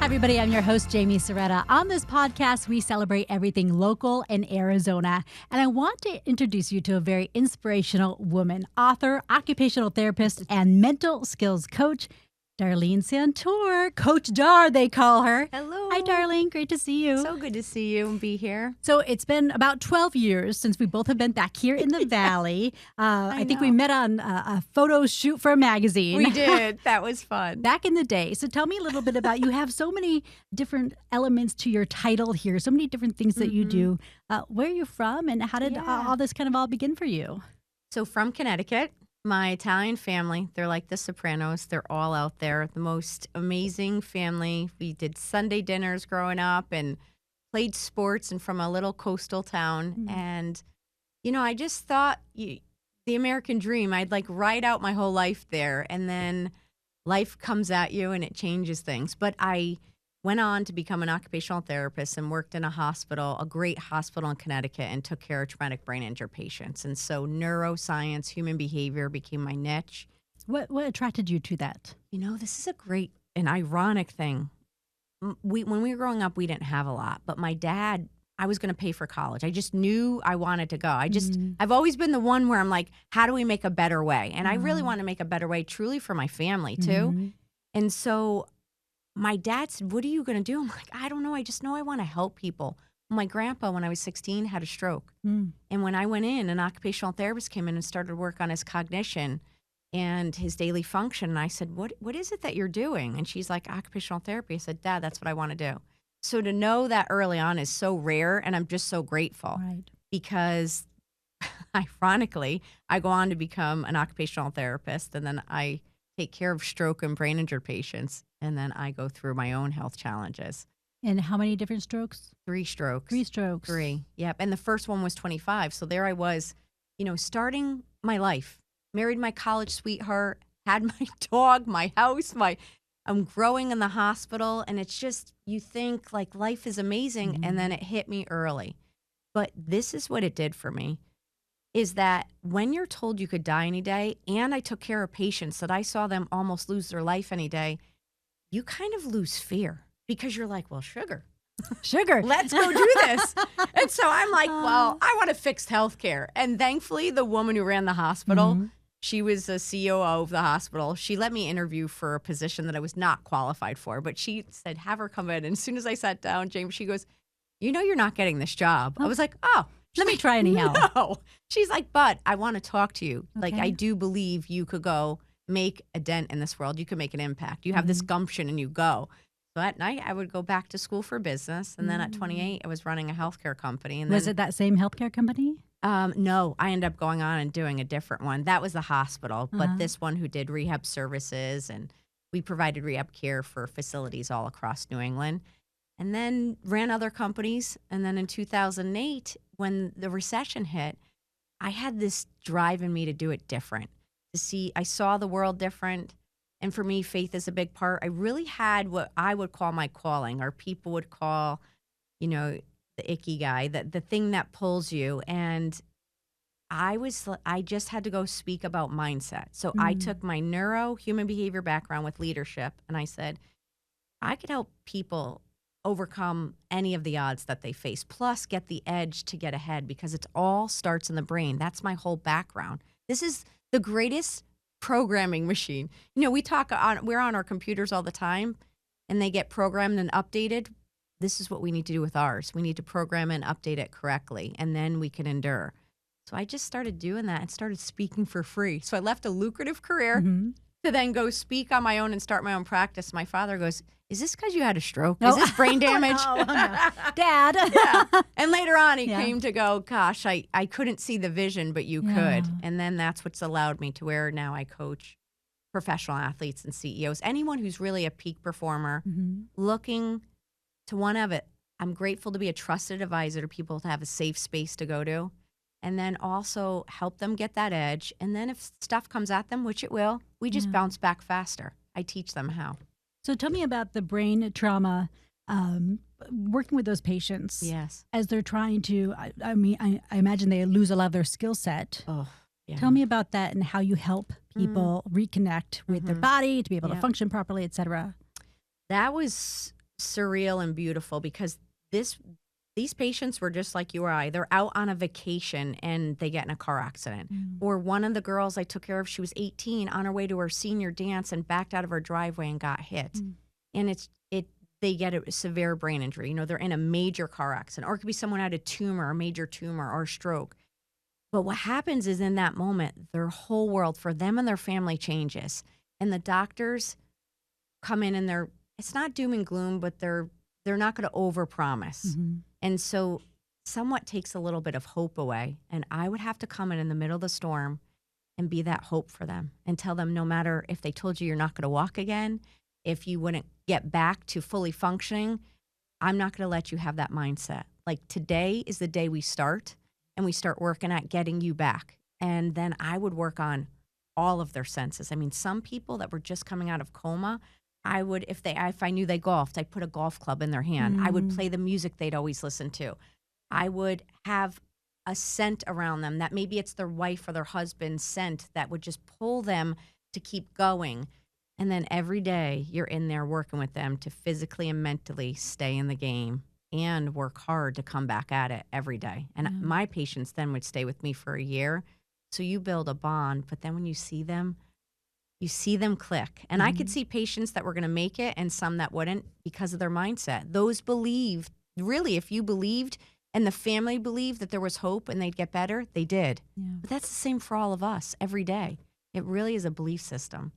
Hi, everybody. I'm your host, Jaime Cerreta. On this podcast, we celebrate everything local in Arizona. And I want to introduce you to a very inspirational woman, author, occupational therapist, and mental skills coach, Darleen Santore. Coach Dar, they call her. Hello. Hi, Darlene. Great to see you. So good to see you and be here. So it's been about 12 years since we both have been back here in the Valley. I think we met on a photo shoot for a magazine. We did. That was fun. Back in the day. So tell me a little bit about, you have so many different elements to your title here, so many different things that you do. Where are you from and how did all this kind of all begin for you? So from Connecticut, my Italian family, they're like the Sopranos. They're all out there. The most amazing family. We did Sunday dinners growing up and played sports and from a little coastal town. And, you know, I just thought the American dream, I'd like ride out my whole life there. And then life comes at you and it changes things. But I went on to become an occupational therapist and worked in a hospital, a great hospital in Connecticut, and took care of traumatic brain injury patients. And so neuroscience, human behavior became my niche. What attracted you to that? You know, this is a great and ironic thing. When we were growing up, we didn't have a lot. But my dad, I was going to pay for college. I just knew I wanted to go. I've always been the one where I'm like, how do we make a better way? And I really want to make a better way truly for my family too. And so my dad said, what are you going to do? I'm like, I don't know. I just know I want to help people. My grandpa, when I was 16, had a stroke. And when I went in, an occupational therapist came in and started work on his cognition and his daily function. And I said, what is it that you're doing? And she's like, occupational therapy. I said, Dad, that's what I want to do. So to know that early on is so rare. And I'm just so grateful because ironically, I go on to become an occupational therapist and then I take care of stroke and brain injured patients. And then I go through my own health challenges. And how many different strokes? 3 strokes. 3 strokes. 3. Yep. And the first one was 25. So there I was, you know, starting my life, married my college sweetheart, had my dog, my house, I'm growing in the hospital. And it's just, you think like life is amazing. And then it hit me early. But this is what it did for me. Is that when you're told you could die any day, and I took care of patients that I saw them almost lose their life any day, you kind of lose fear because you're like, well, sugar, let's go do this. And so I'm like, well, I want to fix healthcare. And thankfully, the woman who ran the hospital, she was a COO of the hospital. She let me interview for a position that I was not qualified for, but she said, have her come in. And as soon as I sat down, James, she goes, you know, you're not getting this job. I was like, oh. Let me try anyhow. No. She's like, but I want to talk to you. Okay. Like, I do believe you could go make a dent in this world. You could make an impact. You have this gumption and you go. So at night, I would go back to school for business. And then at 28, I was running a healthcare company. And was it that same healthcare company? No, I ended up going on and doing a different one. That was the hospital. But this one who did rehab services. And we provided rehab care for facilities all across New England. And then ran other companies. And then in 2008, when the recession hit, I had this drive in me to do it different. I saw the world different. And for me, faith is a big part. I really had what I would call my calling, or people would call, you know, the icky guy, the thing that pulls you. And I just had to go speak about mindset. So I took my human behavior background with leadership. And I said, I could help people overcome any of the odds that they face, plus get the edge to get ahead because it all starts in the brain. That's my whole background. This is the greatest programming machine. You know, we're on our computers all the time and they get programmed and updated. This is what we need to do with ours. We need to program and update it correctly and then we can endure. So I just started doing that and started speaking for free. So I left a lucrative career to then go speak on my own and start my own practice. My father goes, is this because you had a stroke? Is this brain damage? No. Dad. And later on, he came to go, gosh, I couldn't see the vision, but you could. And then that's what's allowed me to where now I coach professional athletes and CEOs, anyone who's really a peak performer, looking to one of it. I'm grateful to be a trusted advisor to people to have a safe space to go to. And then also help them get that edge. And then if stuff comes at them, which it will, we just bounce back faster. I teach them how. So tell me about the brain trauma, working with those patients. Yes. As they're trying to, I imagine they lose a lot of their skill set. Oh, yeah. Tell me about that and how you help people reconnect with their body to be able to function properly, et cetera. That was surreal and beautiful because these patients were just like you or I. They're out on a vacation and they get in a car accident. Or one of the girls I took care of, she was 18 on her way to her senior dance and backed out of her driveway and got hit. And they get a severe brain injury. They're in a major car accident. Or it could be someone had a tumor, a major tumor, or a stroke. But what happens is in that moment, their whole world for them and their family changes. And the doctors come in and it's not doom and gloom, but they're not going to overpromise. And so somewhat takes a little bit of hope away. And I would have to come in the middle of the storm and be that hope for them and tell them no matter if they told you you're not going to walk again, if you wouldn't get back to fully functioning, I'm not going to let you have that mindset. Like today is the day we start and we start working at getting you back. And then I would work on all of their senses. I mean, some people that were just coming out of coma, I would, if I knew they golfed, I'd put a golf club in their hand. I would play the music they'd always listen to. I would have a scent around them that maybe it's their wife or their husband's scent that would just pull them to keep going. And then every day you're in there working with them to physically and mentally stay in the game and work hard to come back at it every day. And my patients then would stay with me for a year. So you build a bond, but then when you see them click. And I could see patients that were going to make it and some that wouldn't because of their mindset. Those believed, really, if you believed and the family believed that there was hope and they'd get better, they did. But that's the same for all of us every day. It really is a belief system.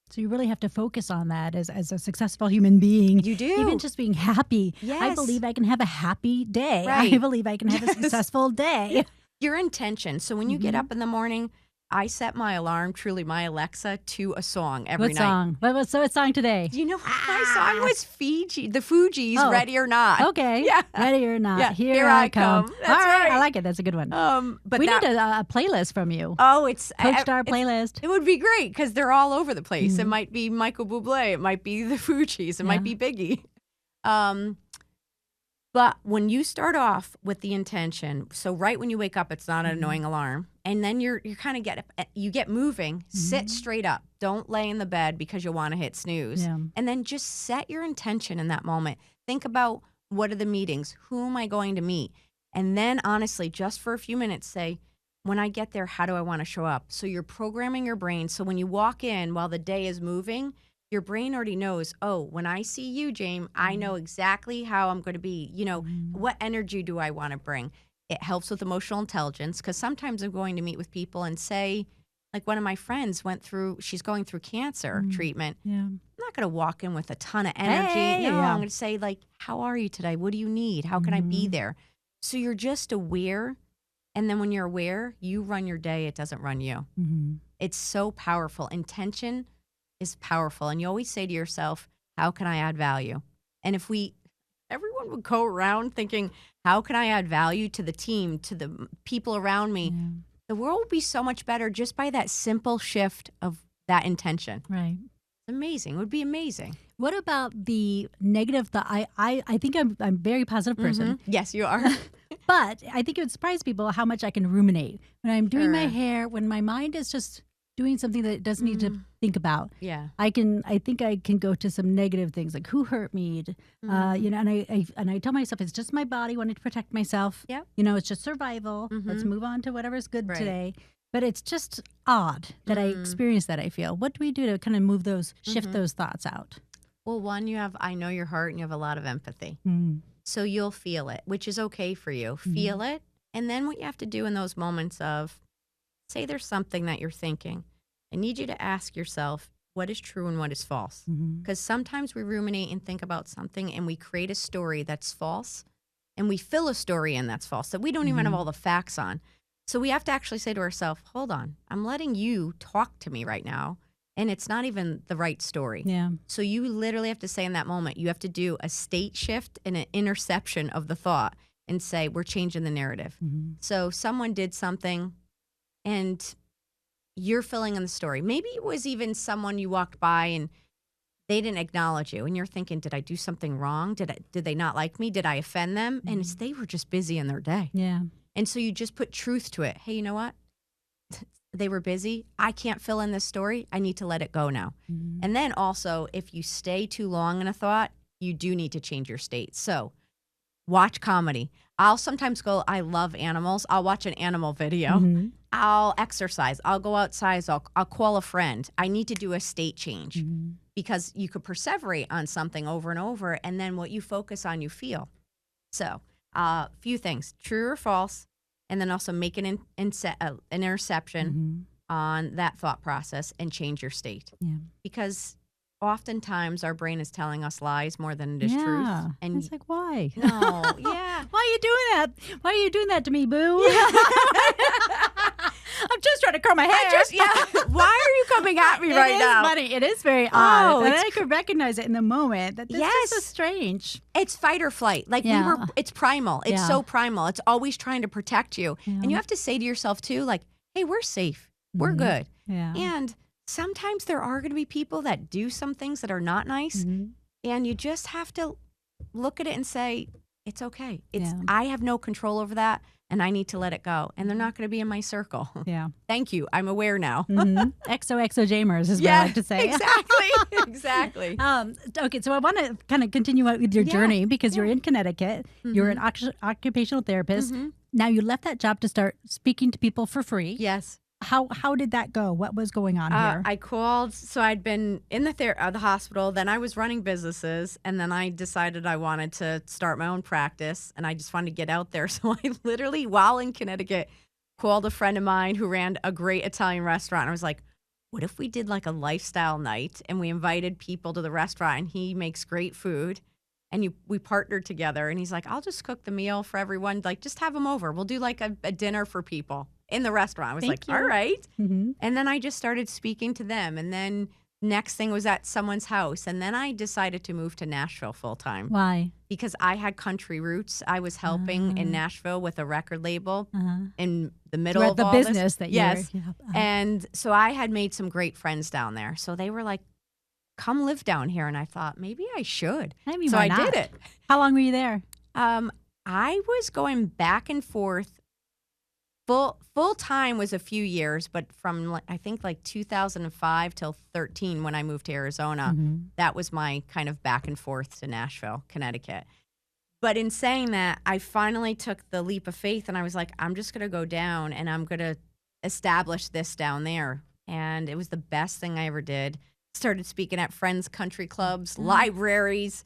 So you really have to focus on that as a successful human being. You do. Even just being happy. Yes. I believe I can have a happy day. Right. I believe I can have a successful day. Your intention. So when you get up in the morning, I set my alarm, truly my Alexa, to a song every What night. song? What song today? Do you know my song was the Fugees, Ready or Not. Okay. Yeah. Ready or not. Yeah. Here I come. That's All right. right. I like it. That's a good one. But we need a playlist from you. Oh, it's Coach Dar playlist. It would be great because they're all over the place. It might be Michael Bublé. It might be the Fugees. It might be Biggie. But when you start off with the intention, so right when you wake up, it's not an annoying alarm, and then you kind of get moving. Sit straight up. Don't lay in the bed because you'll want to hit snooze. Yeah. And then just set your intention in that moment. Think about what are the meetings? Who am I going to meet? And then honestly, just for a few minutes, say, when I get there, how do I want to show up? So you're programming your brain. So when you walk in while the day is moving, your brain already knows, oh, when I see you, Jaime, I know exactly how I'm going to be. What energy do I want to bring? It helps with emotional intelligence because sometimes I'm going to meet with people and say, like one of my friends she's going through cancer treatment. Yeah. I'm not going to walk in with a ton of energy. Hey, no, yeah. I'm going to say like, how are you today? What do you need? How can I be there? So you're just aware. And then when you're aware, you run your day. It doesn't run you. It's so powerful. Intention is powerful. And you always say to yourself, how can I add value? And if everyone would go around thinking, how can I add value to the team, to the people around me? The world would be so much better just by that simple shift of that intention. Right. It's amazing. It would be amazing. What about the negative thought? I think I'm a very positive person. Yes, you are. But I think it would surprise people how much I can ruminate. When I'm doing my hair, when my mind is just doing something that it doesn't need to think about. Yeah. I think I can go to some negative things like who hurt me, and I tell myself it's just my body wanting to protect myself. Yep. It's just survival. Let's move on to whatever's good today. But it's just odd that I experience that, I feel. What do we do to kind of move shift those thoughts out? Well, one, I know your heart and you have a lot of empathy. So you'll feel it, which is okay for you. Feel it. And then what you have to do in those moments of, say there's something that you're thinking. I need you to ask yourself, what is true and what is false? Because sometimes we ruminate and think about something and we create a story that's false and we fill a story in that's false that we don't even have all the facts on. So we have to actually say to ourselves, hold on, I'm letting you talk to me right now and it's not even the right story. Yeah. So you literally have to say in that moment, you have to do a state shift and an interception of the thought and say, we're changing the narrative. So someone did something and you're filling in the story. Maybe it was even someone you walked by and they didn't acknowledge you. And you're thinking, did I do something wrong? Did they not like me? Did I offend them? And they were just busy in their day. Yeah. And so you just put truth to it. Hey, you know what? They were busy. I can't fill in this story. I need to let it go now. And then also, if you stay too long in a thought, you do need to change your state. So watch comedy. I'll sometimes go, I love animals. I'll watch an animal video. Mm-hmm. I'll exercise. I'll go outside. I'll call a friend. I need to do a state change because you could perseverate on something over and over. And then what you focus on, you feel. So a few things, true or false, and then also make an interception on that thought process and change your state. Yeah. Because oftentimes our brain is telling us lies more than it is truth. And it's like, why? No, yeah. Why are you doing that? Why are you doing that to me, boo? I'm just trying to curl my hair. Why are you coming at me right now? It is funny. It is very odd. Oh, And I could recognize it in the moment. That this is so strange. It's fight or flight. Like it's primal. It's so primal. It's always trying to protect you. Yeah. And you have to say to yourself too, like, hey, we're safe. We're good. Yeah. And sometimes there are going to be people that do some things that are not nice. And you just have to look at it and say, it's okay. I have no control over that. And I need to let it go. And they're not going to be in my circle. Yeah. Thank you. I'm aware now. XOXO Jamers is what I like to say. Exactly. Okay, so I want to kind of continue out with your journey because you're in Connecticut. You're an occupational therapist. Now you left that job to start speaking to people for free. Yes. How did that go? What was going on here? I called. So I'd been in the hospital. Then I was running businesses. And then I decided I wanted to start my own practice. And I just wanted to get out there. So I literally, while in Connecticut, called a friend of mine who ran a great Italian restaurant. I was like, what if we did like a lifestyle night and we invited people to the restaurant and he makes great food and we partnered together and he's like, I'll just cook the meal for everyone. Like, just have them over. We'll do like a dinner for people in the restaurant. I was all right. And then I just started speaking to them. And then next thing was at someone's house. And then I decided to move to Nashville full time. Why? Because I had country roots. I was helping in Nashville with a record label in the middle of the all business this. that And so I had made some great friends down there. So they were like, come live down here. And I thought, maybe I should. So I did it. How long were you there? I was going back and forth. Full time was a few years, but from I think like 2005 till 13 when I moved to Arizona, that was my kind of back and forth to Nashville, Connecticut. But in saying that, I finally took the leap of faith and I was like, I'm just going to go down and I'm going to establish this down there. And it was the best thing I ever did. Started speaking at friends' country clubs, libraries,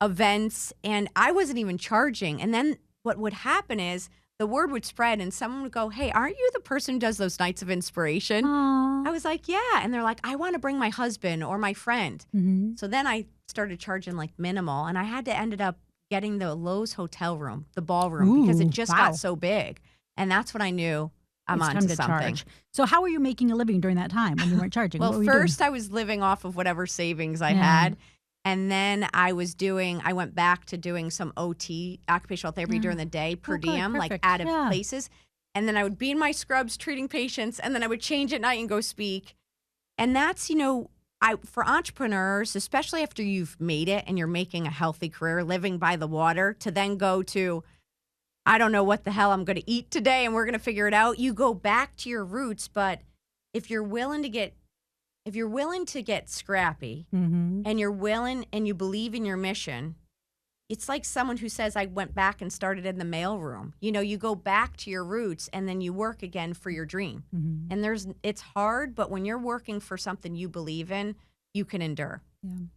events, and I wasn't even charging. And then what would happen is the word would spread and someone would go, hey, aren't you the person who does those nights of inspiration? Aww. I was like, yeah. And they're like, I want to bring my husband or my friend. So then I started charging like minimal and I had to ended up getting the Lowe's hotel room, the ballroom, because it just got so big. And that's when I knew I'm onto something. Charge. So how were you making a living during that time when you weren't charging? Well, first I was living off of whatever savings I had. And then I went back to doing some OT, occupational therapy during the day, per diem, like out of places. And then I would be in my scrubs treating patients, and then I would change at night and go speak. And that's, for entrepreneurs, especially after you've made it and you're making a healthy career, living by the water, to then go to, I don't know what the hell I'm going to eat today, and we're going to figure it out. You go back to your roots, but if you're willing to get scrappy and you're willing and you believe in your mission, it's like someone who says, I went back and started in the mailroom. You go back to your roots and then you work again for your dream. And it's hard, but when you're working for something you believe in, you can endure.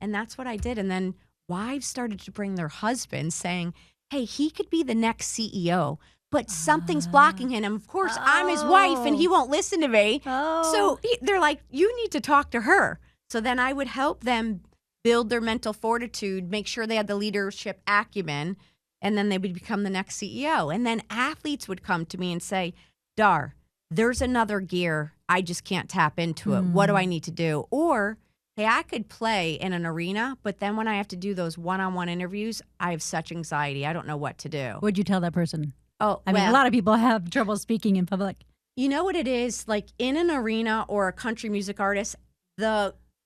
And that's what I did. And then wives started to bring their husbands saying, hey, he could be the next CEO. But something's blocking him. And of course, I'm his wife and he won't listen to me. So they're like, you need to talk to her. So then I would help them build their mental fortitude, make sure they had the leadership acumen, and then they would become the next CEO. And then athletes would come to me and say, Dar, there's another gear. I just can't tap into it. What do I need to do? Or, hey, I could play in an arena, but then when I have to do those one-on-one interviews, I have such anxiety. I don't know what to do. What'd you tell that person? Oh, I mean, a lot of people have trouble speaking in public. You know what it is? Like in an arena or a country music artist,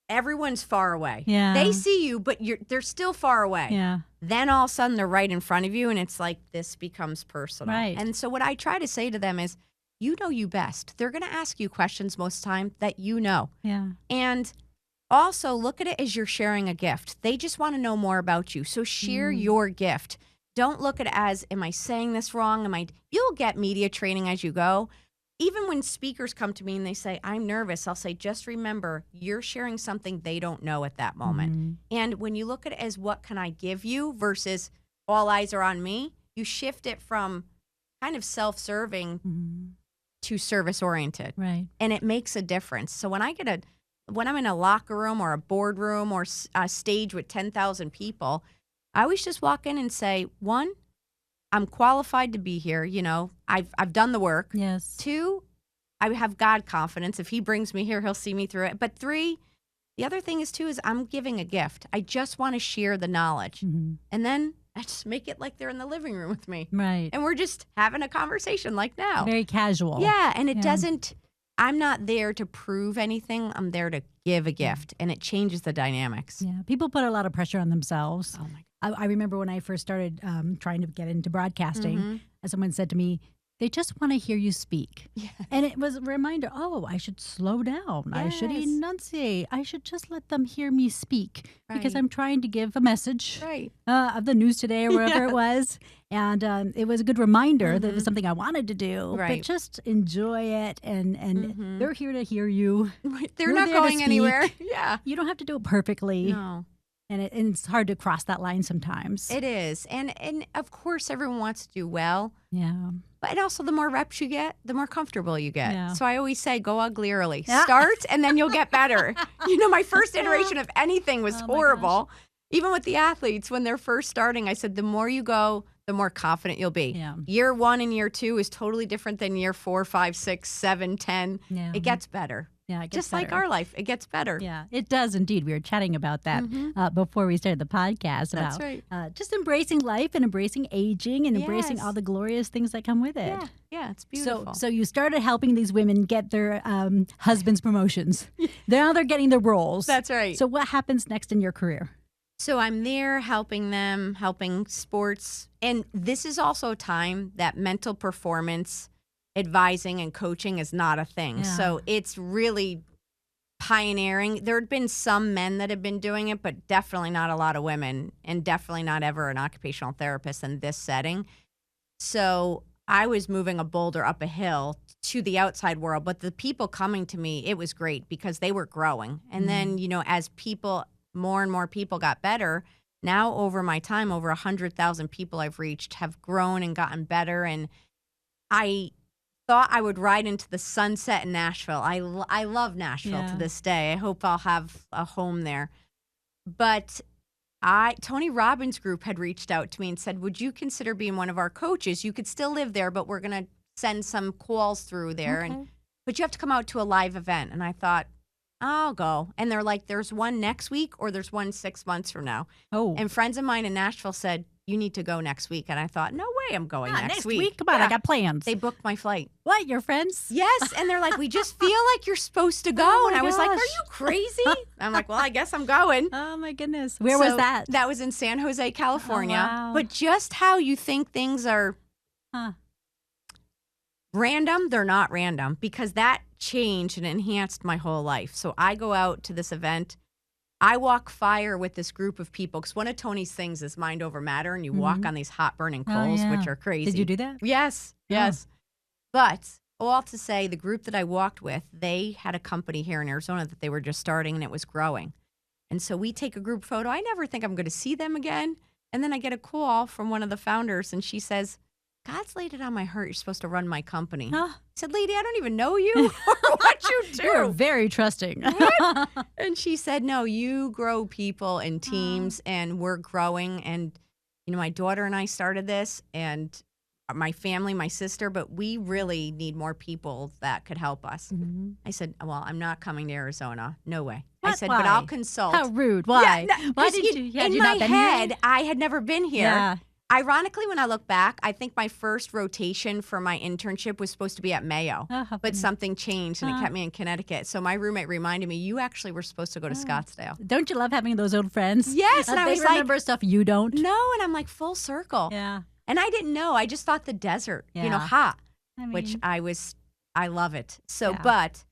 everyone's far away. Yeah. They see you, but they're still far away. Yeah. Then all of a sudden they're right in front of you and it's like this becomes personal. Right. And so what I try to say to them is, you know you best. They're going to ask you questions most of the time that you know. Yeah. And Also, look at it as you're sharing a gift. They just want to know more about you. So share your gift. Don't look at it as, am I saying this wrong? You'll get media training as you go. Even when speakers come to me and they say, I'm nervous, I'll say, just remember, you're sharing something they don't know at that moment. And when you look at it as, what can I give you versus all eyes are on me, you shift it from kind of self-serving to service-oriented. Right. And it makes a difference. So when I'm in a locker room or a boardroom or a stage with 10,000 people, I always just walk in and say, 1, I'm qualified to be here. You know, I've done the work. Yes. 2, I have God confidence. If he brings me here, he'll see me through it. But 3, the other thing is I'm giving a gift. I just want to share the knowledge. And then I just make it like they're in the living room with me. Right. And we're just having a conversation like now. Very casual. Yeah. And it doesn't, I'm not there to prove anything. I'm there to give a gift. And it changes the dynamics. Yeah. People put a lot of pressure on themselves. Oh, my God. I remember when I first started trying to get into broadcasting, someone said to me, they just want to hear you speak. Yes. And it was a reminder, I should slow down. Yes. I should enunciate. I should just let them hear me speak because I'm trying to give a message of the news today or whatever it was. And it was a good reminder that it was something I wanted to do. But just enjoy it. And they're here to hear you. Right. They're not going anywhere. Yeah. You don't have to do it perfectly. No. And it's hard to cross that line sometimes. It is. And of course, everyone wants to do well. Yeah. But also, the more reps you get, the more comfortable you get. Yeah. So I always say, go ugly early. Start, and then you'll get better. You know, my first iteration of anything was horrible. Even with the athletes, when they're first starting, I said, the more you go, the more confident you'll be. Yeah. Year 1 and year 2 is totally different than year 4, 5, 6, 7, 10. Yeah. It gets better. Yeah, it gets just better. like our life, it gets better. Yeah, it does indeed. We were chatting about that before we started the podcast about just embracing life and embracing aging and embracing all the glorious things that come with it. Yeah, it's beautiful. So you started helping these women get their husbands' promotions. Now they're getting their roles. That's right. So what happens next in your career? So I'm there helping them, helping sports. And this is also a time that mental performance advising and coaching is not a thing. Yeah. So it's really pioneering. There had been some men that have been doing it, but definitely not a lot of women, and definitely not ever an occupational therapist in this setting. So I was moving a boulder up a hill to the outside world, but the people coming to me, it was great because they were growing. And then, you know, as more and more people got better, now over my time, over 100,000 people I've reached have grown and gotten better. And I thought I would ride into the sunset in Nashville. I love Nashville to this day. I hope I'll have a home there. But Tony Robbins' group had reached out to me and said, would you consider being one of our coaches? You could still live there, but we're going to send some calls through there. But you have to come out to a live event. And I thought, I'll go. And they're like, there's one next week or there's one 6 months from now. Oh. And friends of mine in Nashville said, you need to go next week. And I thought, no way I'm going next week. Come on, I got plans. They booked my flight. What, your friends? Yes. And they're like, we just feel like you're supposed to go. And I was like, are you crazy? I'm like, well, I guess I'm going. Oh, my goodness. Where was that? That was in San Jose, California. Oh, wow. But just how you think things are random, they're not random, because that changed and enhanced my whole life. So I go out to this event. I walk fire with this group of people because one of Tony's things is mind over matter, and you walk on these hot burning coals, which are crazy. Did you do that? Yes. But all to say, the group that I walked with, they had a company here in Arizona that they were just starting, and it was growing. And so we take a group photo. I never think I'm going to see them again. And then I get a call from one of the founders, and she says, God's laid it on my heart. You're supposed to run my company. I said, lady, I don't even know you or what you do. You're very trusting. And she said, no, you grow people and teams, and we're growing. And, you know, my daughter and I started this, and my family, my sister, but we really need more people that could help us. I said, well, I'm not coming to Arizona. No way. What? I said, Why? but I'll consult. How rude. Why? Yeah, Why did you? In my head, I had never been here. Yeah. Ironically, when I look back, I think my first rotation for my internship was supposed to be at Mayo, but something changed and it kept me in Connecticut. So my roommate reminded me, you actually were supposed to go to Scottsdale. Don't you love having those old friends? Yes. And I was like, remember stuff you don't. No. And I'm like, full circle. Yeah. And I didn't know. I just thought the desert, you know, hot, which I love it. So, but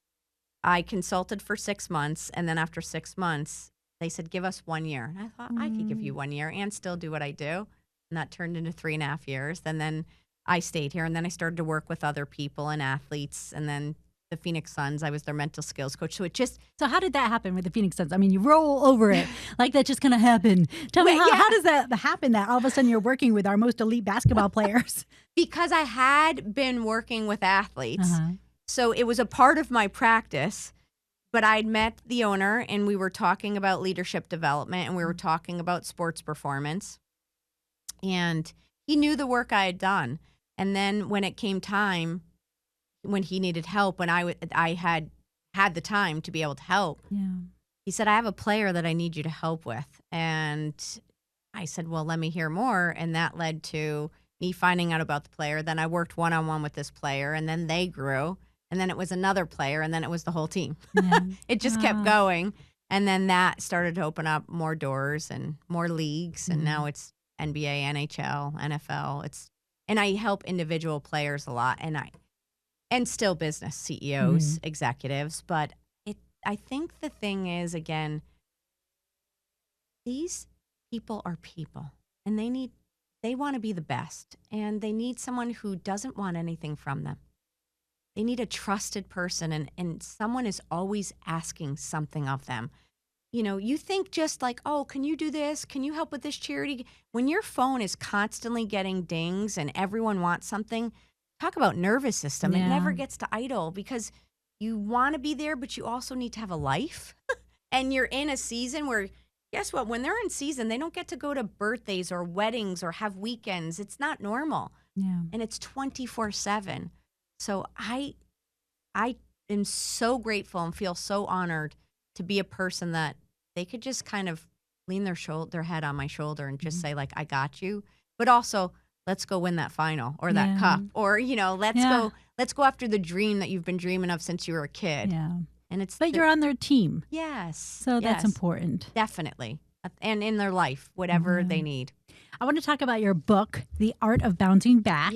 I consulted for 6 months, and then after 6 months, they said, give us 1 year. And I thought, I could give you 1 year and still do what I do. And that turned into 3.5 years. And then I stayed here, and then I started to work with other people and athletes, and then the Phoenix Suns, I was their mental skills coach. So how did that happen with the Phoenix Suns? I mean, you roll over it like that just kind of happened. Tell me, how does that happen that all of a sudden you're working with our most elite basketball players? Because I had been working with athletes. So it was a part of my practice, but I'd met the owner and we were talking about leadership development and we were talking about sports performance. And he knew the work I had done. And then when it came time, when he needed help, when I had the time to be able to help, he said, I have a player that I need you to help with. And I said, well, let me hear more. And that led to me finding out about the player. Then I worked one-on-one with this player, and then they grew. And then it was another player, and then it was the whole team. It just kept going. And then that started to open up more doors and more leagues. And now it's NBA, NHL, NFL. And I help individual players a lot. And still business CEOs, executives. But I think the thing is, again, these people are people, and they want to be the best, and they need someone who doesn't want anything from them. They need a trusted person, and someone is always asking something of them. You know, you think just like, oh, can you do this? Can you help with this charity? When your phone is constantly getting dings and everyone wants something, talk about nervous system. It never gets to idle because you want to be there, but you also need to have a life. And you're in a season where, guess what? When they're in season, they don't get to go to birthdays or weddings or have weekends. It's not normal. And it's 24/7. So I am so grateful and feel so honored to be a person that they could just kind of lean their head on my shoulder and just say, like, I got you. But also, let's go win that final or that cup, or, you know, let's go after the dream that you've been dreaming of since you were a kid. And you're on their team. Yes. So that's important. Definitely. And in their life, whatever they need. I want to talk about your book, The Art of Bouncing Back.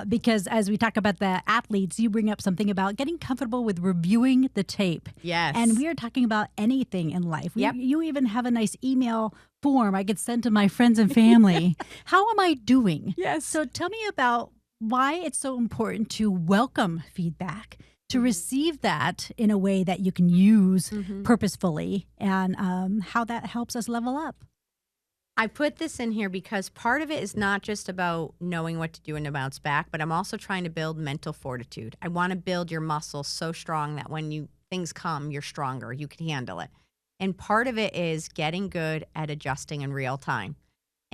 Because as we talk about the athletes, you bring up something about getting comfortable with reviewing the tape. And we are talking about anything in life. You even have a nice email form I could send to my friends and family. How am I doing? So tell me about why it's so important to welcome feedback, to receive that in a way that you can use purposefully, and how that helps us level up. I put this in here because part of it is not just about knowing what to do and to bounce back, but I'm also trying to build mental fortitude. I want to build your muscles so strong that when things come, you're stronger, you can handle it. And part of it is getting good at adjusting in real time.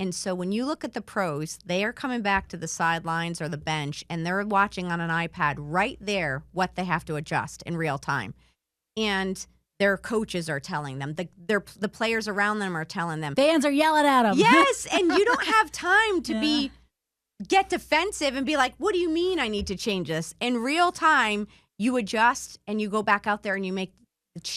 And so when you look at the pros, they are coming back to the sidelines or the bench, and they're watching on an iPad right there what they have to adjust in real time. And their coaches are telling them. The players around them are telling them. Fans are yelling at them. Yes, and you don't have time to get defensive and be like, what do you mean I need to change this? In real time, you adjust and you go back out there and you make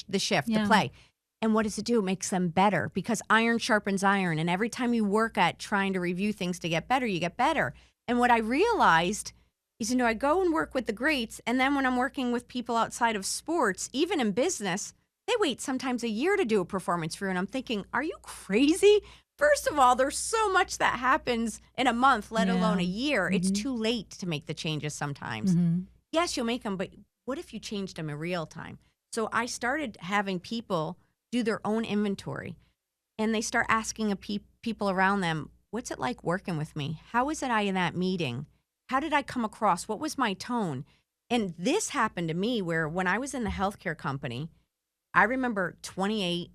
the shift, the play. And what does it do? It makes them better because iron sharpens iron. And every time you work at trying to review things to get better, you get better. And what I realized is, I go and work with the greats. And then when I'm working with people outside of sports, even in business, they wait sometimes a year to do a performance review. And I'm thinking, are you crazy? First of all, there's so much that happens in a month, let alone a year. It's too late to make the changes sometimes. Yes, you'll make them, but what if you changed them in real time? So I started having people do their own inventory, and they start asking people around them, what's it like working with me? How was it in that meeting? How did I come across? What was my tone? And this happened to me where when I was in the healthcare company, I remember 28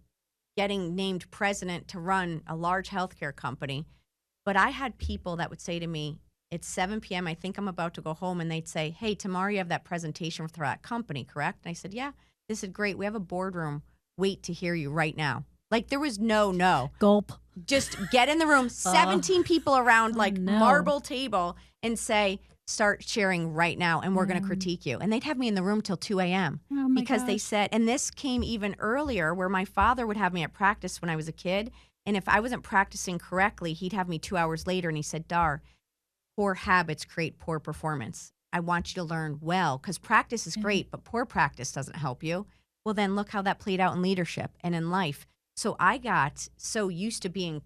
getting named president to run a large healthcare company. But I had people that would say to me, it's 7 p.m. I think I'm about to go home. And they'd say, hey, tomorrow you have that presentation for that company, correct? And I said, yeah. They said, great. We have a boardroom. Wait to hear you right now. Like there was no. Gulp. Just get in the room, 17 people around marble table and say, start sharing right now and we're going to critique you. And they'd have me in the room till 2 a.m. Because they said, and this came even earlier where my father would have me at practice when I was a kid. And if I wasn't practicing correctly, he'd have me 2 hours later and he said, Dar, poor habits create poor performance. I want you to learn well, because practice is great, but poor practice doesn't help you. Well, then look how that played out in leadership and in life. So I got so used to being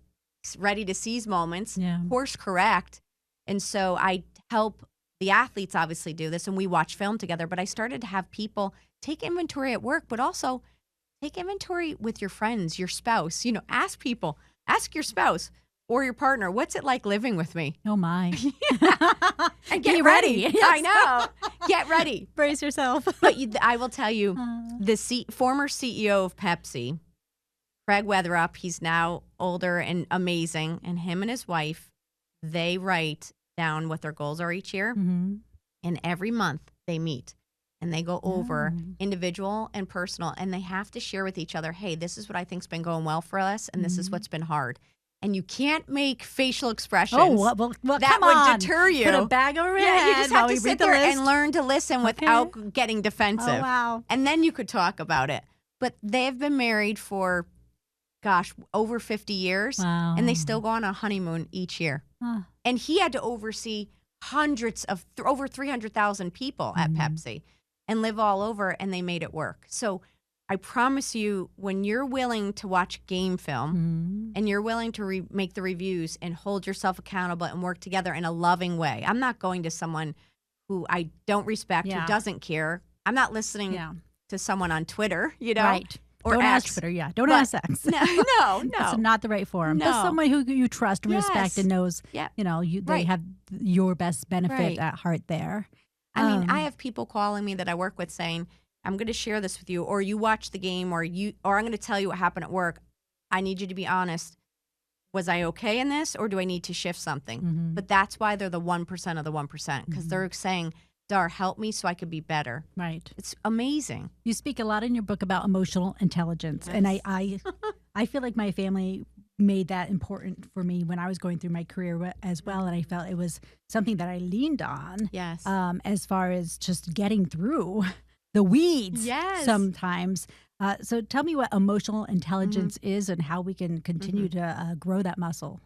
ready to seize moments, course correct. And so I help the athletes obviously do this, and we watch film together, but I started to have people take inventory at work, but also take inventory with your friends, your spouse. Ask your spouse or your partner, what's it like living with me? Oh, my. And get ready. Yes. I know. Get ready. Brace yourself. But I will tell you, the former CEO of Pepsi, Craig Weatherup, he's now older and amazing, and him and his wife, they write down what their goals are each year, and every month they meet. And they go over individual and personal, and they have to share with each other, hey, this is what I think's been going well for us, and this is what's been hard. And you can't make facial expressions. Oh, well, that come on. would deter you. Put a bag over your head. You just have to sit there and learn to listen without getting defensive. Oh, wow. And then you could talk about it. But they've been married for, over 50 years. Wow. And they still go on a honeymoon each year. And he had to oversee hundreds of, over 300,000 people at Pepsi and live all over, and they made it work. So I promise you, when you're willing to watch game film and you're willing to make the reviews and hold yourself accountable and work together in a loving way. I'm not going to someone who I don't respect, who doesn't care. I'm not listening to someone on Twitter, Right. Or don't ask Twitter, Don't ask X. No. That's not the right forum. No. Just someone who you trust and respect and knows, they have your best benefit at heart there. I mean, I have people calling me that I work with saying, I'm going to share this with you, or you watch the game, or I'm going to tell you what happened at work. I need you to be honest. Was I okay in this, or do I need to shift something? But that's why they're the 1% of the 1%, because they're saying, Dar, help me so I could be better. Right. It's amazing. You speak a lot in your book about emotional intelligence, and I feel like my family made that important for me when I was going through my career as well, and I felt it was something that I leaned on. Yes. As far as just getting through the weeds. Yes. Sometimes. So tell me what emotional intelligence is and how we can continue to grow that muscle.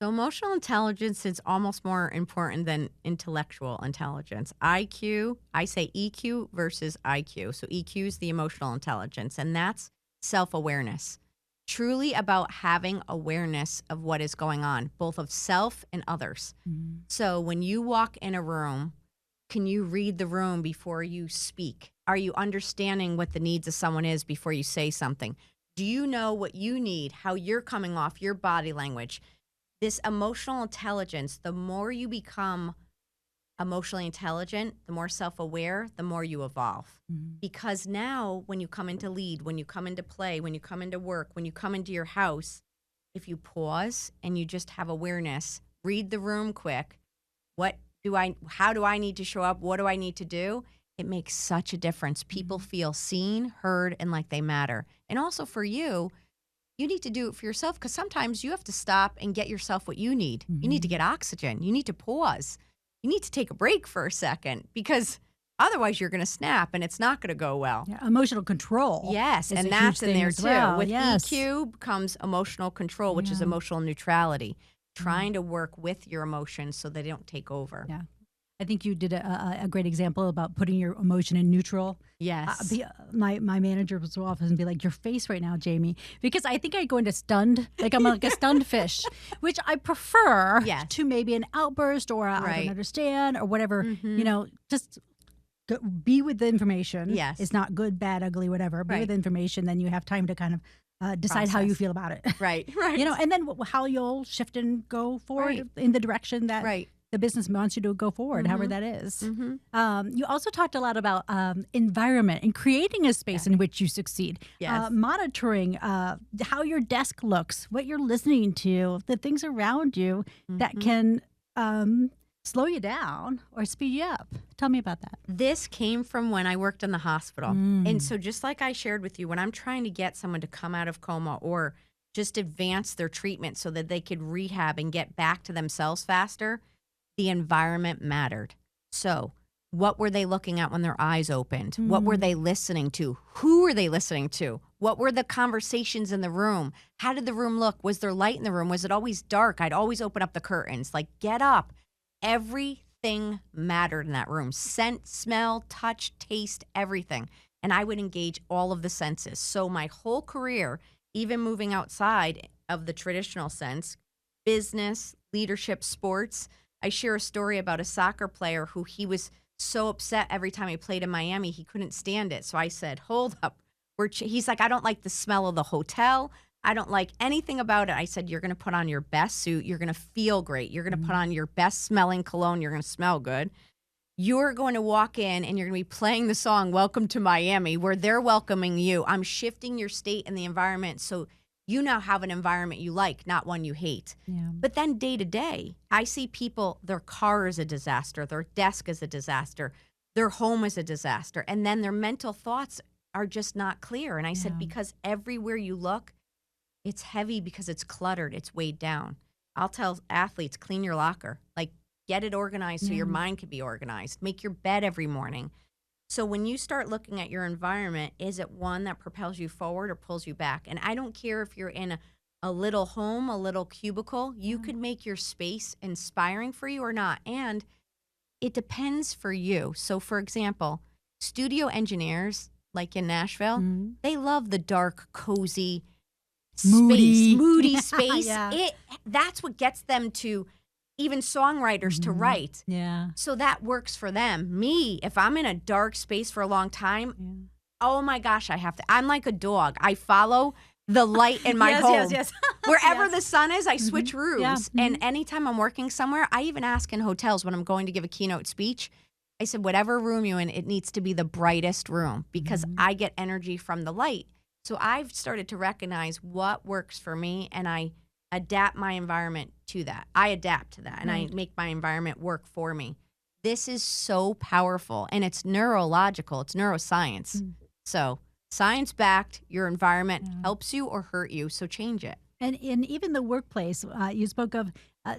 So emotional intelligence is almost more important than intellectual intelligence. IQ, I say EQ versus IQ. So EQ is the emotional intelligence, and that's self-awareness. Truly about having awareness of what is going on, both of self and others. So when you walk in a room, can you read the room before you speak? Are you understanding what the needs of someone is before you say something? Do you know what you need, how you're coming off, your body language? This emotional intelligence, the more you become emotionally intelligent, the more self-aware, the more you evolve. Because now when you come into lead, when you come into play, when you come into work, when you come into your house, if you pause and you just have awareness, read the room quick, how do I need to show up? What do I need to do? It makes such a difference. People feel seen, heard, and like they matter. And also for you, you need to do it for yourself, because sometimes you have to stop and get yourself what you need. You need to get oxygen. You need to pause. You need to take a break for a second, because otherwise you're going to snap and it's not going to go well. Yeah, emotional control. Yes, and that's in there too. Well. With EQ comes emotional control, which is emotional neutrality, trying to work with your emotions so they don't take over. Yeah. I think you did a great example about putting your emotion in neutral. Yes. My manager was so often be like, your face right now, Jamie, because I think I go into stunned, like I'm like a stunned fish, which I prefer to maybe an outburst or I don't understand or whatever, just be with the information. Yes. It's not good, bad, ugly, whatever. Be with the information. Then you have time to kind of decide how you feel about it. Right. And then how you'll shift and go forward in the direction that the business wants you to go forward, however that is. You also talked a lot about environment and creating a space in which you succeed. Monitoring how your desk looks, what you're listening to, the things around you that can slow you down or speed you up. Tell me about that. This came from when I worked in the hospital. And so just like I shared with you, when I'm trying to get someone to come out of coma or just advance their treatment so that they could rehab and get back to themselves faster, the environment mattered. So what were they looking at when their eyes opened? What were they listening to? Who were they listening to? What were the conversations in the room? How did the room look? Was there light in the room? Was it always dark? I'd always open up the curtains. Like, get up. Every everything mattered in that room. Scent, smell, touch, taste, everything. And I would engage all of the senses. So my whole career, even moving outside of the traditional sense, business, leadership, sports, I share a story about a soccer player who he was so upset every time he played in Miami, he couldn't stand it. So I said, hold up. He's like, I don't like the smell of the hotel. I don't like anything about it. I said, you're going to put on your best suit. You're going to feel great. You're going to put on your best smelling cologne. You're going to smell good. You're going to walk in and you're going to be playing the song Welcome to Miami, where they're welcoming you. I'm shifting your state and the environment so you now have an environment you like, not one you hate. Yeah. But then day to day, I see people, their car is a disaster, their desk is a disaster, their home is a disaster, and then their mental thoughts are just not clear. And I said, because everywhere you look, it's heavy because it's cluttered, it's weighed down. I'll tell athletes, clean your locker. Like, get it organized so your mind can be organized. Make your bed every morning. So when you start looking at your environment, is it one that propels you forward or pulls you back? And I don't care if you're in a little home, a little cubicle, you could make your space inspiring for you or not. And it depends for you. So for example, studio engineers, like in Nashville, they love the dark, cozy moody space. That's what gets them to, even songwriters, to write. Yeah. So that works for them. Me, if I'm in a dark space for a long time, oh my gosh, I'm like a dog. I follow the light in my home. Yes. Wherever the sun is, I switch rooms. And anytime I'm working somewhere, I even ask in hotels when I'm going to give a keynote speech, I said, whatever room you're in, it needs to be the brightest room because I get energy from the light. So I've started to recognize what works for me, and I adapt my environment to that. I adapt to that, and I make my environment work for me. This is so powerful, and it's neurological. It's neuroscience. So science-backed, your environment helps you or hurt you, so change it. And in even the workplace, you spoke of,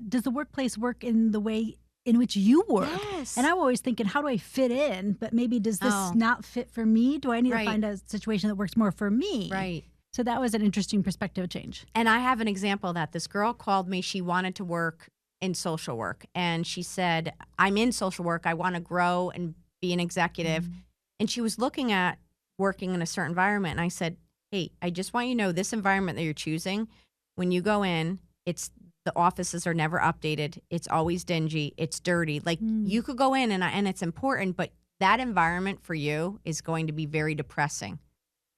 does the workplace work in the way in which you work? Yes. And I'm always thinking, how do I fit in? But maybe does this not fit for me? Do I need to find a situation that works more for me? Right. So that was an interesting perspective change. And I have an example of that. This girl called me. She wanted to work in social work. And she said, I'm in social work. I want to grow and be an executive. And she was looking at working in a certain environment. And I said, hey, I just want you to know this environment that you're choosing, when you go in, the offices are never updated. It's always dingy. It's dirty. Like you could go in and it's important, but that environment for you is going to be very depressing.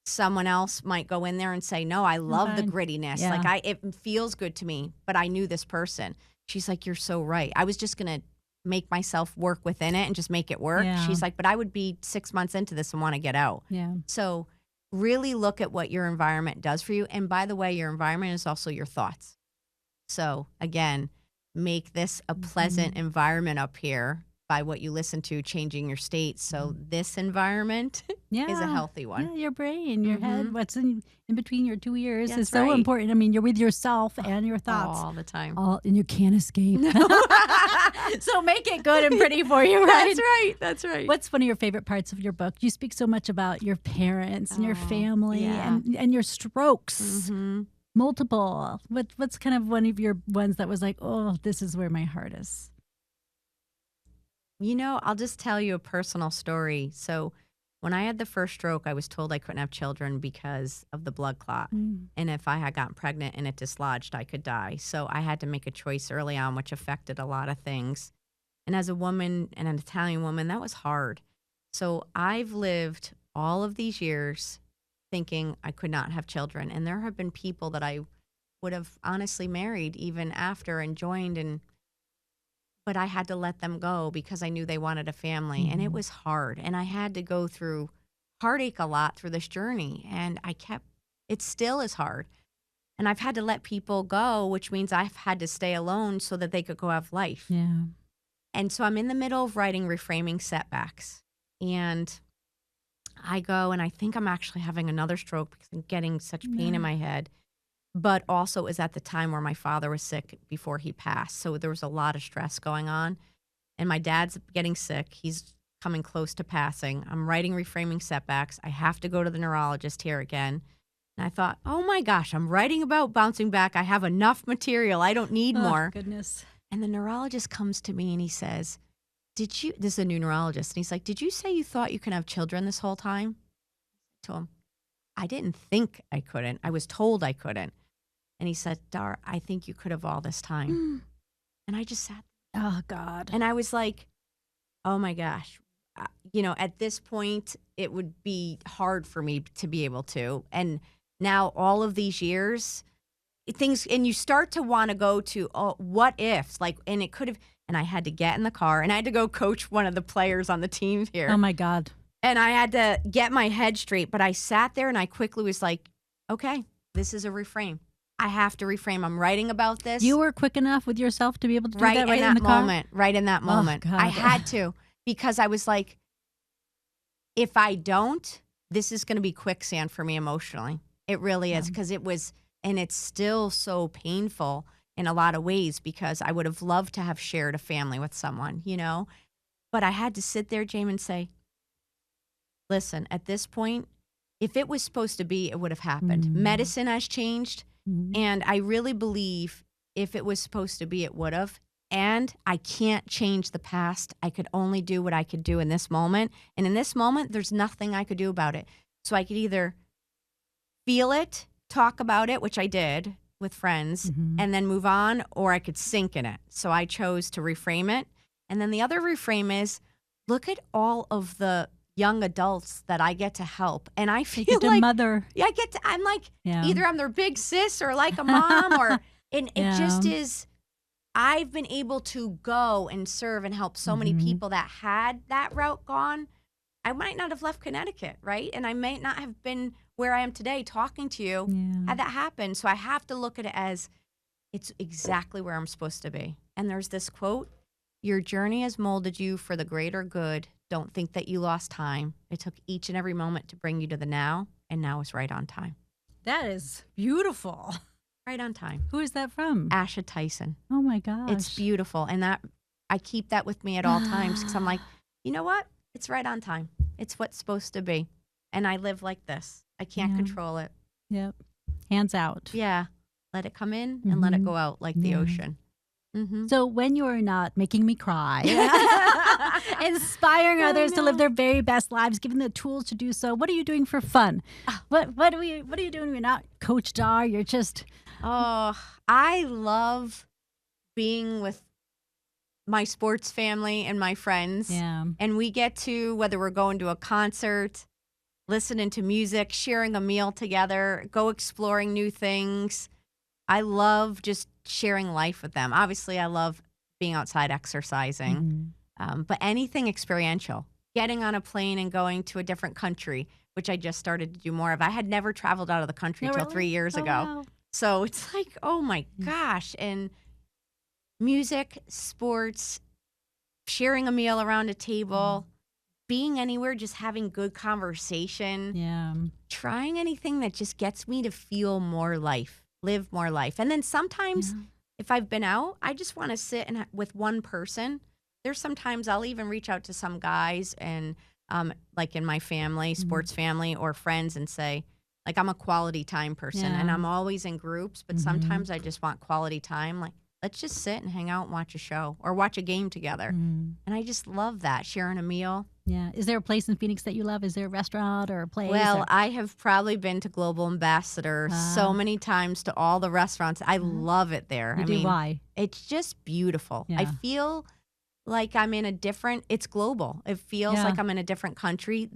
Someone else might go in there and say, no, I love the grittiness. Yeah. Like it feels good to me, but I knew this person. She's like, you're so right. I was just going to make myself work within it and just make it work. Yeah. She's like, but I would be 6 months into this and want to get out. Yeah. So really look at what your environment does for you. And by the way, your environment is also your thoughts. So again, make this a pleasant environment up here by what you listen to, changing your state. So this environment is a healthy one. Yeah, your brain, your head, what's in between your two ears is so right. important. I mean, you're with yourself and your thoughts. All the time. And you can't escape. So make it good and pretty for you, right? That's right. What's one of your favorite parts of your book? You speak so much about your parents and your family and your strokes. Multiple. What's kind of one of your ones that was like, oh, this is where my heart is? You know, I'll just tell you a personal story. So when I had the first stroke, I was told I couldn't have children because of the blood clot. And if I had gotten pregnant and it dislodged, I could die. So I had to make a choice early on, which affected a lot of things. And as a woman and an Italian woman, that was hard. So I've lived all of these years thinking I could not have children. And there have been people that I would have honestly married even after and joined, but I had to let them go because I knew they wanted a family. And it was hard. And I had to go through heartache a lot through this journey. And it still is hard. And I've had to let people go, which means I've had to stay alone so that they could go have life. Yeah. And so I'm in the middle of writing Reframing Setbacks. And I go and I think I'm actually having another stroke because I'm getting such pain in my head. But also it was at the time where my father was sick before he passed. So there was a lot of stress going on. And my dad's getting sick. He's coming close to passing. I'm writing Reframing Setbacks. I have to go to the neurologist here again. And I thought, oh my gosh, I'm writing about bouncing back. I have enough material. I don't need more. Goodness. And the neurologist comes to me and he says, this is a new neurologist, and he's like, did you say you thought you could have children this whole time? I told him, I didn't think I couldn't. I was told I couldn't. And he said, Dar, I think you could have all this time. And I just sat there. Oh, God. And I was like, oh my gosh. You know, at this point, it would be hard for me to be able to. And now all of these years, things, and you start to want to go to, oh, what ifs? Like, and it could have, and I had to get in the car and I had to go coach one of the players on the team here. Oh my God. And I had to get my head straight, but I sat there and I quickly was like, okay, this is a reframe. I have to reframe. I'm writing about this. You were quick enough with yourself to be able to do that right in the moment. Right in that moment. God. I had to, because I was like, if I don't, this is going to be quicksand for me emotionally. It really is, because it was, and it's still so painful in a lot of ways, because I would have loved to have shared a family with someone, you know, but I had to sit there, Jaime, and say, listen, at this point, if it was supposed to be, it would have happened. Medicine has changed. And I really believe if it was supposed to be, it would have. And I can't change the past. I could only do what I could do in this moment. And in this moment, there's nothing I could do about it. So I could either feel it, talk about it, which I did with friends, and then move on, or I could sink in it. So I chose to reframe it. And then the other reframe is, look at all of the young adults that I get to help. And I feel like mother. Yeah, I'm like, either I'm their big sis or like a mom, or, and it just is, I've been able to go and serve and help so many people that had that route gone. I might not have left Connecticut, right? And I might not have been where I am today talking to you had that happened. So I have to look at it as, it's exactly where I'm supposed to be. And there's this quote, your journey has molded you for the greater good. Don't think that you lost time. It took each and every moment to bring you to the now, and now is right on time. That is beautiful. Right on time. Who is that from? Asha Tyson. Oh my gosh. It's beautiful. And that, I keep that with me at all times, because I'm like, you know what? It's right on time. It's what's supposed to be. And I live like this. I can't control it. Yep. Hands out. Yeah. Let it come in and let it go out like the ocean. So when you're not making me cry, inspiring others to live their very best lives, giving the tools to do so, what are you doing for fun? What are you doing when you're not Coach Dar? You're just... Oh, I love being with my sports family and my friends. Yeah. And we get to, whether we're going to a concert, listening to music, sharing a meal together, go exploring new things. I love just sharing life with them. Obviously, I love being outside exercising, but anything experiential, getting on a plane and going to a different country, which I just started to do more of. I had never traveled out of the country until 3 years ago. Wow. So it's like, oh my gosh. And music, sports, sharing a meal around a table, being anywhere, just having good conversation, trying anything that just gets me to feel more life. Live more life. And then sometimes if I've been out, I just want to sit and with one person. There's sometimes I'll even reach out to some guys and like in my family, sports family or friends, and say, like, I'm a quality time person and I'm always in groups, but sometimes I just want quality time. Like, let's just sit and hang out and watch a show or watch a game together. And I just love that, sharing a meal. Yeah. Is there a place in Phoenix that you love? Is there a restaurant or a place? Well, I have probably been to Global Ambassador so many times, to all the restaurants. I love it there. Why? It's just beautiful. I feel like I'm in a different, it's global. It feels like I'm in a different country.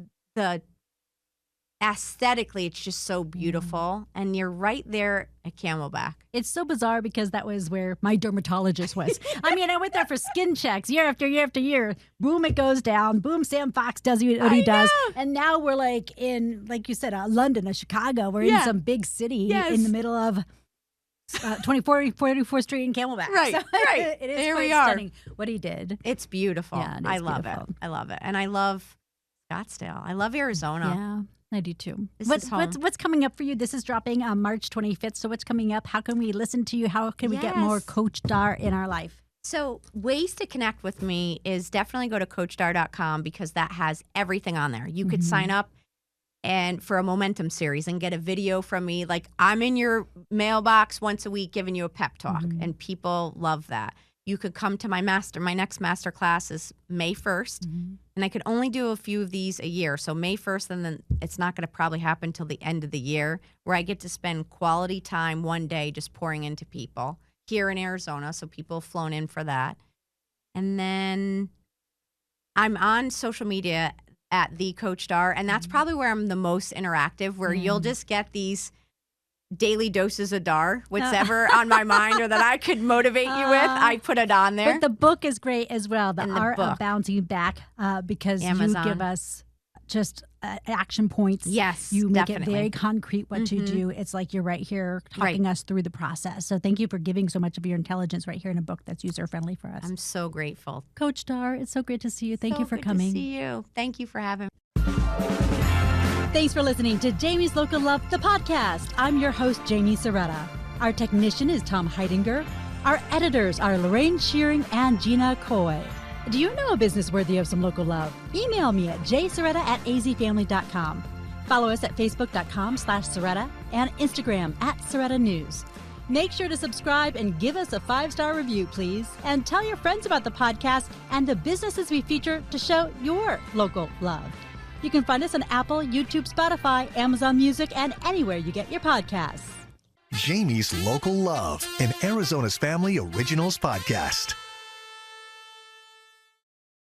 Aesthetically, it's just so beautiful. And you're right there at Camelback. It's so bizarre because that was where my dermatologist was. I mean, I went there for skin checks year after year after year. Boom, it goes down. Boom, Sam Fox does what he does. And now we're like in, like you said, London, Chicago. We're in some big city in the middle of 44th Street in Camelback. Right, so right. It is there quite we are. stunning what he did. It's beautiful. Yeah, I love it. I love it. And I love Scottsdale. I love Arizona. Yeah. I do too. What's coming up for you? This is dropping on March 25th. So what's coming up? How can we listen to you? How can we get more Coach Dar in our life? So ways to connect with me is definitely go to CoachDar.com, because that has everything on there. You could sign up and for a momentum series and get a video from me. Like, I'm in your mailbox once a week giving you a pep talk, and people love that. you could come to my next master class is May 1st. And I could only do a few of these a year. So May 1st, and then it's not going to probably happen till the end of the year, where I get to spend quality time one day just pouring into people here in Arizona. So people have flown in for that. And then I'm on social media at the Coach Dar, and that's probably where I'm the most interactive, where you'll just get these daily doses of Dar, whatever on my mind or that I could motivate you with, I put it on there. But the book is great as well, The And Art book. of Bouncing Back, because Amazon. you give us just action points. Yes, You make definitely. it very concrete what to do. It's like you're right here talking us through the process. So thank you for giving so much of your intelligence right here in a book that's user-friendly for us. I'm so grateful. Coach Dar, it's so great to see you. Thank So you for good coming. To see you. Thank you for having me. Thanks for listening to Jamie's Local Love, the podcast. I'm your host, Jaime Cerreta. Our technician is Tom Heidinger. Our editors are Lorraine Shearing and Gina Coy. Do you know a business worthy of some local love? Email me at jcerreta@azfamily.com. Follow us at facebook.com/Cerreta and Instagram @CerretaNews. Make sure to subscribe and give us a 5-star review, please. And tell your friends about the podcast and the businesses we feature to show your local love. You can find us on Apple, YouTube, Spotify, Amazon Music, and anywhere you get your podcasts. Jamie's Local Love, an Arizona's Family Originals podcast.